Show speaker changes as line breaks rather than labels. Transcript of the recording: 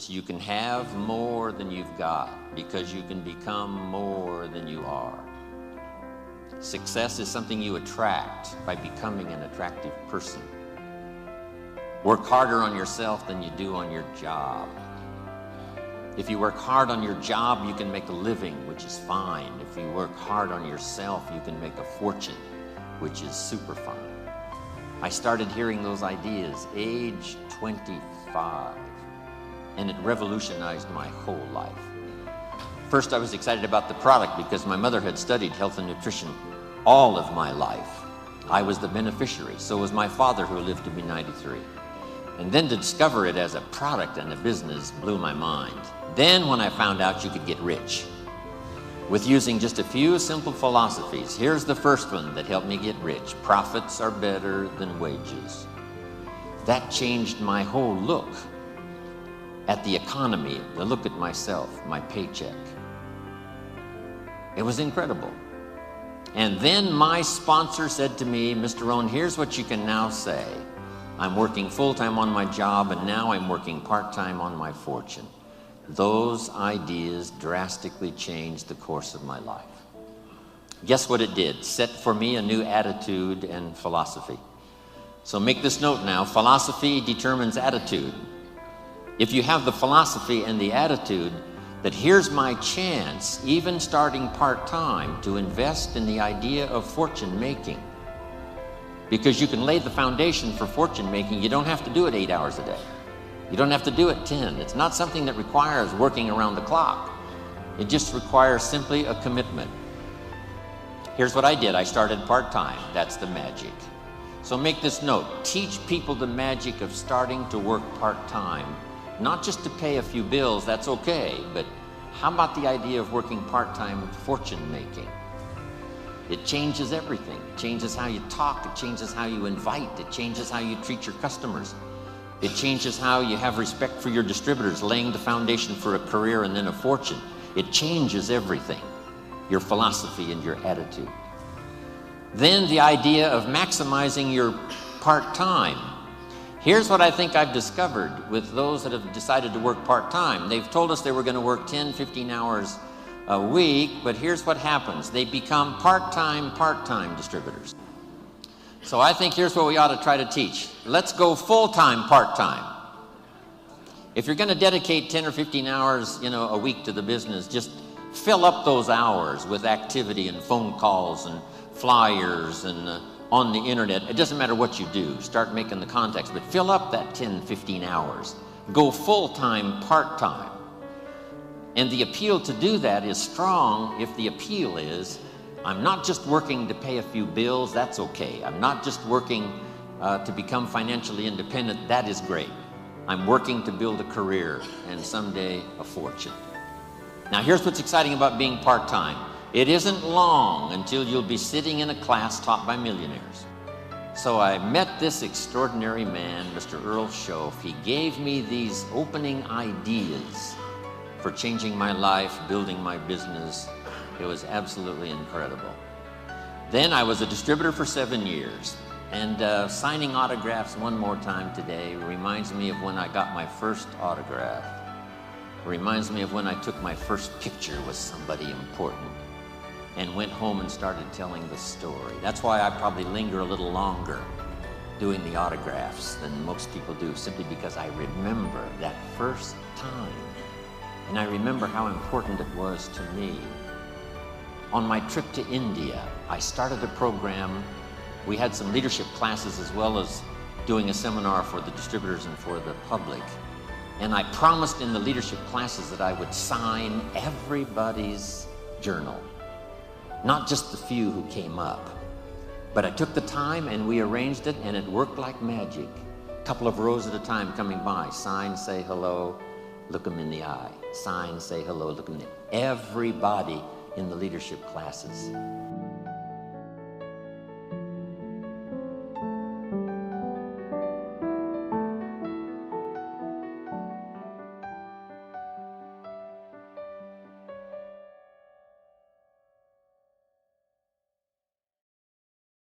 secrets. You can have more than you've got because you can become more than you are. Success is something you attract by becoming an attractive person. Work harder on yourself than you do on your job. If you work hard on your job, you can make a living, which is fine. If you work hard on yourself, you can make a fortune, which is super fine. I started hearing those ideas age 25, and it revolutionized my whole life. First, I was excited about the product because my mother had studied health and nutrition all of my life. I was the beneficiary, so was my father, who lived to be 93. And then to discover it as a product and a business blew my mind. Then when I found out you could get rich with using just a few simple philosophies. Here's the first one that helped me get rich. Profits are better than wages. That changed my whole look at the economy, the look at myself, my paycheck. It was incredible. And then my sponsor said to me, Mr. Rohn, here's what you can now say. I'm working full-time on my job, and now I'm working part-time on my fortune. Those ideas drastically changed the course of my life. Guess what it did? Set for me a new attitude and philosophy. So make this note now. Philosophy determines attitude. If you have the philosophy and the attitude that here's my chance, even starting part-time, to invest in the idea of fortune making, because you can lay the foundation for fortune making. You don't have to do it 8 hours a day. You don't have to do it 10. It's not something that requires working around the clock. It just requires simply a commitment. Here's what I did. I started part-time. That's the magic. So make this note. Teach people the magic of starting to work part-time. Not just to pay a few bills, that's okay, but how about the idea of working part-time fortune making? It changes everything. It changes how you talk. It changes how you invite. It changes how you treat your customers. It changes how you have respect for your distributors, laying the foundation for a career and then a fortune. It changes everything, your philosophy and your attitude. Then the idea of maximizing your part-time. Here's what I think I've discovered with those that have decided to work part-time. They've told us they were going to work 10, 15 hours a week, but here's what happens. They become part-time distributors. So I think here's what we ought to try to teach. Let's go full-time, part-time. If you're going to dedicate 10 or 15 hours, a week to the business, just fill up those hours with activity and phone calls and flyers and on the internet. It doesn't matter what you do. Start making the contacts, but fill up that 10, 15 hours. Go full-time, part-time. And the appeal to do that is strong if the appeal is, I'm not just working to pay a few bills, that's okay. I'm not just working to become financially independent, that is great. I'm working to build a career and someday a fortune. Now here's what's exciting about being part-time. It isn't long until you'll be sitting in a class taught by millionaires. So I met this extraordinary man, Mr. Earl Shoaff. He gave me these opening ideas for changing my life, building my business. It was absolutely incredible. Then I was a distributor for 7 years, and signing autographs one more time today reminds me of when I got my first autograph. It reminds me of when I took my first picture with somebody important and went home and started telling the story. That's why I probably linger a little longer doing the autographs than most people do, simply because I remember that first time. And I remember how important it was to me. On my trip to India, I started a program. We had some leadership classes as well as doing a seminar for the distributors and for the public. And I promised in the leadership classes that I would sign everybody's journal, not just the few who came up. But I took the time and we arranged it, and it worked like magic. A couple of rows at a time coming by, sign, say hello, look them in the eye. Sign, say hello, look them in the eye. Everybody in the leadership classes.